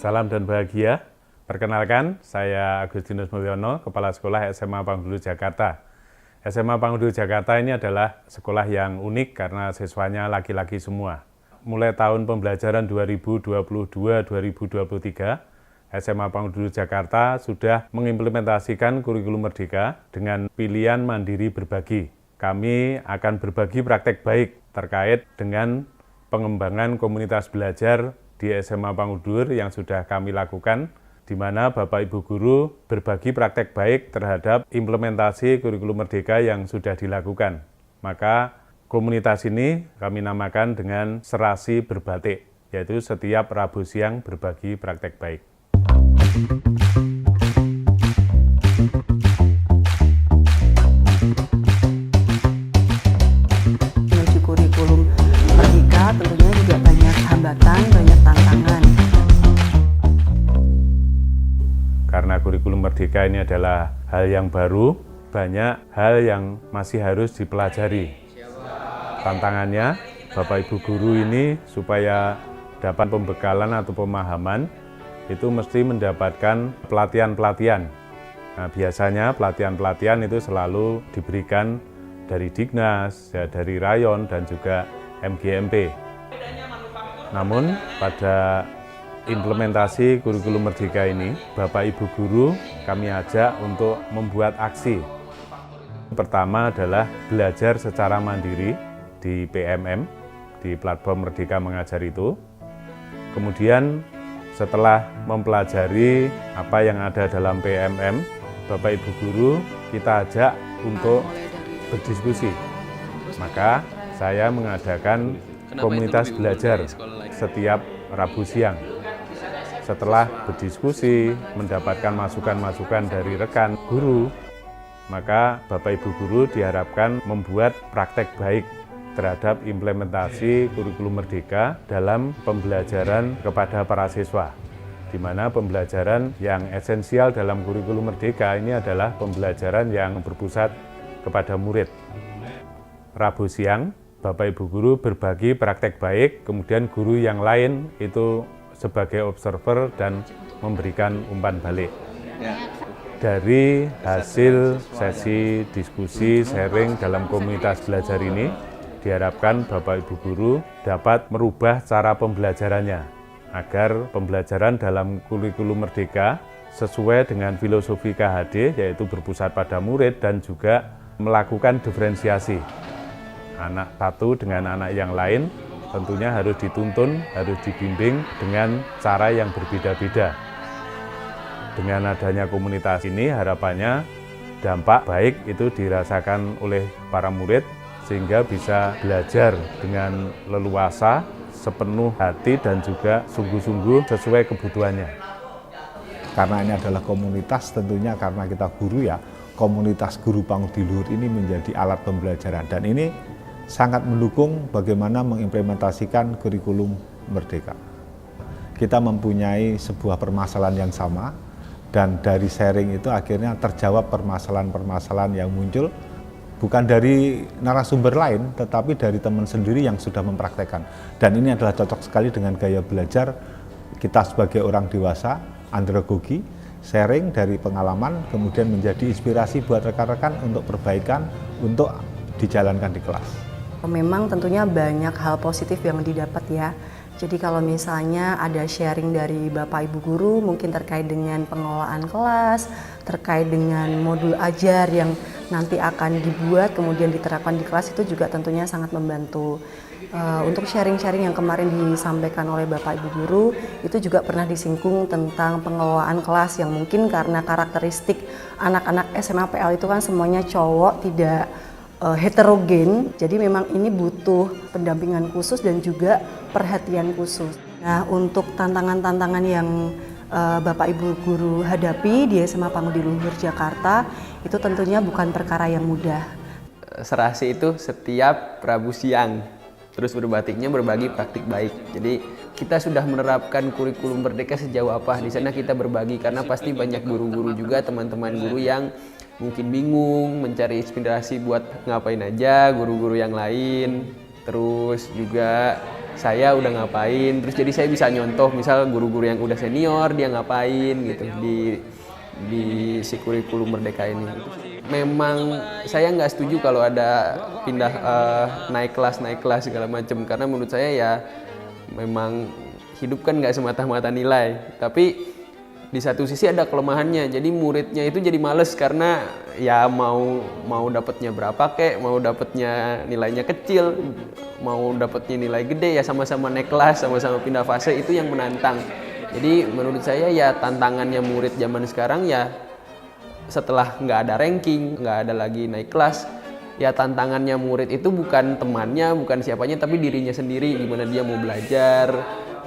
Salam dan bahagia. Perkenalkan, saya Agustinus Mulyono, Kepala Sekolah SMA Pangudulu Jakarta. SMA Pangudulu Jakarta ini adalah sekolah yang unik karena siswanya laki-laki semua. Mulai tahun pembelajaran 2022-2023, SMA Pangudulu Jakarta sudah mengimplementasikan kurikulum Merdeka dengan pilihan mandiri berbagi. Kami akan berbagi praktek baik terkait dengan pengembangan komunitas belajar di SMA Pangudul yang sudah kami lakukan, di mana Bapak Ibu Guru berbagi praktek baik terhadap implementasi kurikulum Merdeka yang sudah dilakukan. Maka komunitas ini kami namakan dengan Serasi Berbatik, yaitu setiap Rabu siang berbagi praktek baik. Menuju kurikulum Merdeka tentunya juga banyak hambatan, banyak tantangan. Karena kurikulum Merdeka ini adalah hal yang baru, banyak hal yang masih harus dipelajari. Tantangannya, Bapak Ibu Guru ini supaya dapat pembekalan atau pemahaman, itu mesti mendapatkan pelatihan-pelatihan. Nah, biasanya pelatihan-pelatihan itu selalu diberikan dari Dignas, ya, dari Rayon, dan juga MGMP. Namun, pada implementasi kurikulum Merdeka ini, Bapak Ibu Guru kami ajak untuk membuat aksi. Pertama adalah belajar secara mandiri di PMM, di platform Merdeka Mengajar itu. Kemudian setelah mempelajari apa yang ada dalam PMM, Bapak Ibu Guru kita ajak untuk berdiskusi. Maka saya mengadakan komunitas belajar setiap Rabu siang. Setelah berdiskusi, mendapatkan masukan-masukan dari rekan guru, maka Bapak Ibu Guru diharapkan membuat praktek baik terhadap implementasi kurikulum Merdeka dalam pembelajaran kepada para siswa. Di mana pembelajaran yang esensial dalam kurikulum Merdeka ini adalah pembelajaran yang berpusat kepada murid. Rabu siang, Bapak Ibu Guru berbagi praktek baik, kemudian guru yang lain itu sebagai observer dan memberikan umpan balik. Dari hasil sesi diskusi sharing dalam komunitas belajar ini, diharapkan Bapak Ibu Guru dapat merubah cara pembelajarannya agar pembelajaran dalam kurikulum Merdeka sesuai dengan filosofi KHD, yaitu berpusat pada murid dan juga melakukan diferensiasi. Anak satu dengan anak yang lain tentunya harus dituntun, harus dibimbing dengan cara yang berbeda-beda. Dengan adanya komunitas ini, harapannya dampak baik itu dirasakan oleh para murid sehingga bisa belajar dengan leluasa, sepenuh hati dan juga sungguh-sungguh sesuai kebutuhannya. Karena ini adalah komunitas, tentunya karena kita guru ya, komunitas guru Pangudul ini menjadi alat pembelajaran dan ini sangat mendukung bagaimana mengimplementasikan kurikulum Merdeka. Kita mempunyai sebuah permasalahan yang sama dan dari sharing itu akhirnya terjawab permasalahan-permasalahan yang muncul bukan dari narasumber lain tetapi dari teman sendiri yang sudah mempraktekkan. Dan ini adalah cocok sekali dengan gaya belajar kita sebagai orang dewasa, andragogi, sharing dari pengalaman kemudian menjadi inspirasi buat rekan-rekan untuk perbaikan untuk dijalankan di kelas. Memang tentunya banyak hal positif yang didapat ya. Jadi kalau misalnya ada sharing dari Bapak Ibu Guru mungkin terkait dengan pengelolaan kelas, terkait dengan modul ajar yang nanti akan dibuat kemudian diterapkan di kelas, itu juga tentunya sangat membantu. Untuk sharing-sharing yang kemarin disampaikan oleh Bapak Ibu Guru itu juga pernah disinggung tentang pengelolaan kelas yang mungkin karena karakteristik anak-anak SMA PL itu kan semuanya cowok, tidak heterogen, jadi memang ini butuh pendampingan khusus dan juga perhatian khusus. Nah, untuk tantangan-tantangan yang Bapak Ibu Guru hadapi di SMA Pangudi Luhur Jakarta itu tentunya bukan perkara yang mudah. Serasi itu setiap Rabu siang, terus berbatiknya berbagi praktik baik. Jadi kita sudah menerapkan kurikulum Merdeka sejauh apa di sana kita berbagi karena pasti banyak guru-guru juga teman-teman guru yang mungkin bingung mencari inspirasi buat ngapain aja guru-guru yang lain. Terus juga saya udah ngapain, terus jadi saya bisa nyontoh misal guru-guru yang udah senior dia ngapain gitu di si kurikulum Merdeka ini. Memang saya nggak setuju kalau ada pindah naik kelas segala macam, karena menurut saya ya memang hidup kan nggak semata-mata nilai, tapi di satu sisi ada kelemahannya, jadi muridnya itu jadi males karena ya mau dapatnya berapa kek, mau dapatnya nilainya kecil, mau dapatnya nilai gede, ya sama-sama naik kelas, sama-sama pindah fase, itu yang menantang. Jadi menurut saya ya tantangannya murid zaman sekarang ya setelah nggak ada ranking, nggak ada lagi naik kelas, ya tantangannya murid itu bukan temannya, bukan siapanya, tapi dirinya sendiri, gimana dia mau belajar,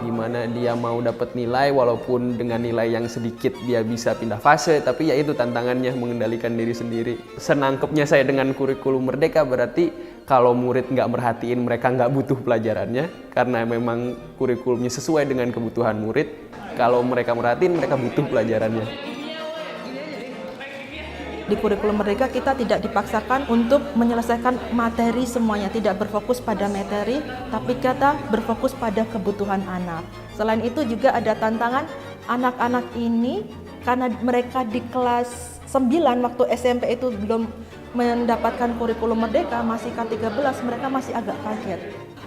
gimana dia mau dapat nilai, walaupun dengan nilai yang sedikit dia bisa pindah fase, tapi ya itu tantangannya mengendalikan diri sendiri. Senangkepnya saya dengan kurikulum Merdeka berarti kalau murid nggak merhatiin, mereka nggak butuh pelajarannya, karena memang kurikulumnya sesuai dengan kebutuhan murid. Kalau mereka merhatiin, mereka butuh pelajarannya. Di kurikulum Merdeka kita tidak dipaksakan untuk menyelesaikan materi semuanya, tidak berfokus pada materi, tapi kita berfokus pada kebutuhan anak. Selain itu juga ada tantangan anak-anak ini, karena mereka di kelas 9 waktu SMP itu belum mendapatkan kurikulum Merdeka, masih K13, mereka masih agak kaget.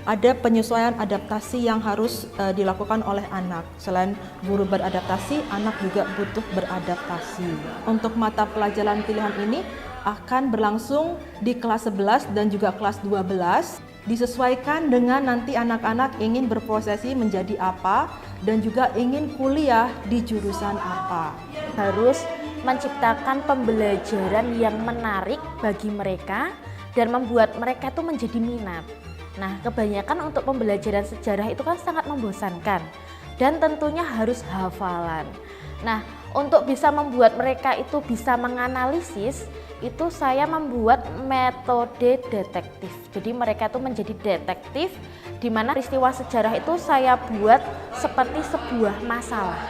Ada penyesuaian adaptasi yang harus dilakukan oleh anak. Selain guru beradaptasi, anak juga butuh beradaptasi. Untuk mata pelajaran pilihan ini akan berlangsung di kelas 11 dan juga kelas 12. Disesuaikan dengan nanti anak-anak ingin berprofesi menjadi apa dan juga ingin kuliah di jurusan apa. Harus menciptakan pembelajaran yang menarik bagi mereka dan membuat mereka itu menjadi minat. Nah, kebanyakan untuk pembelajaran sejarah itu kan sangat membosankan dan tentunya harus hafalan. Nah, untuk bisa membuat mereka itu bisa menganalisis, itu saya membuat metode detektif. Jadi mereka itu menjadi detektif, di mana peristiwa sejarah itu saya buat seperti sebuah masalah.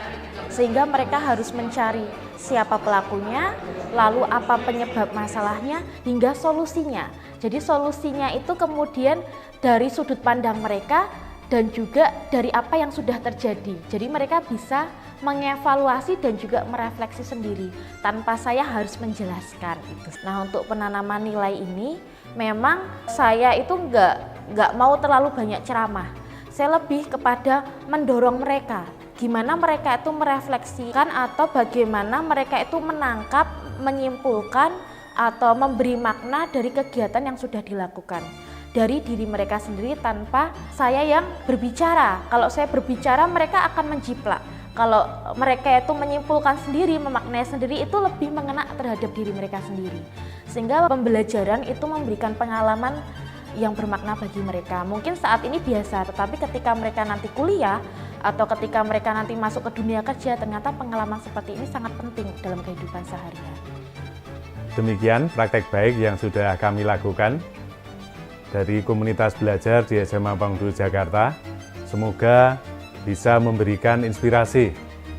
Sehingga mereka harus mencari siapa pelakunya, lalu apa penyebab masalahnya, hingga solusinya. Jadi solusinya itu kemudian dari sudut pandang mereka dan juga dari apa yang sudah terjadi. Jadi mereka bisa mengevaluasi dan juga merefleksi sendiri tanpa saya harus menjelaskan itu. Nah, untuk penanaman nilai ini memang saya itu nggak mau terlalu banyak ceramah. Saya lebih kepada mendorong mereka, gimana mereka itu merefleksikan atau bagaimana mereka itu menangkap, menyimpulkan atau memberi makna dari kegiatan yang sudah dilakukan dari diri mereka sendiri tanpa saya yang berbicara. Kalau saya berbicara mereka akan menjiplak. Kalau mereka itu menyimpulkan sendiri, memaknai sendiri, itu lebih mengena terhadap diri mereka sendiri. Sehingga pembelajaran itu memberikan pengalaman yang bermakna bagi mereka. Mungkin saat ini biasa, tetapi ketika mereka nanti kuliah atau ketika mereka nanti masuk ke dunia kerja, ternyata pengalaman seperti ini sangat penting dalam kehidupan sehari-hari. Demikian praktek baik yang sudah kami lakukan dari komunitas belajar di SMA Pangdu Jakarta. Semoga bisa memberikan inspirasi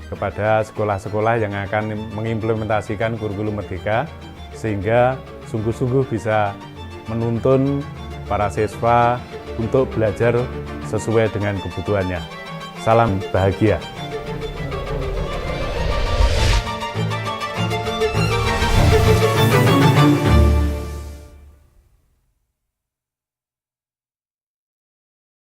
kepada sekolah-sekolah yang akan mengimplementasikan kurikulum Merdeka, sehingga sungguh-sungguh bisa menuntun para siswa untuk belajar sesuai dengan kebutuhannya. Salam bahagia.